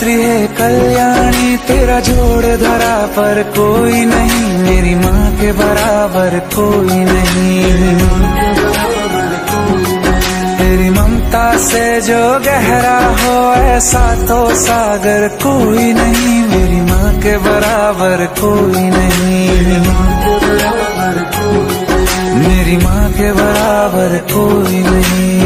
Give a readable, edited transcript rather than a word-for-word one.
गायत्री है कल्याणी, तेरा जोड़ धरा पर कोई नहीं, मेरी माँ के बराबर कोई नहीं। तेरी ममता से जो गहरा हो ऐसा तो सागर कोई नहीं, मेरी माँ के बराबर कोई नहीं। मेरी माँ के बराबर कोई नहीं।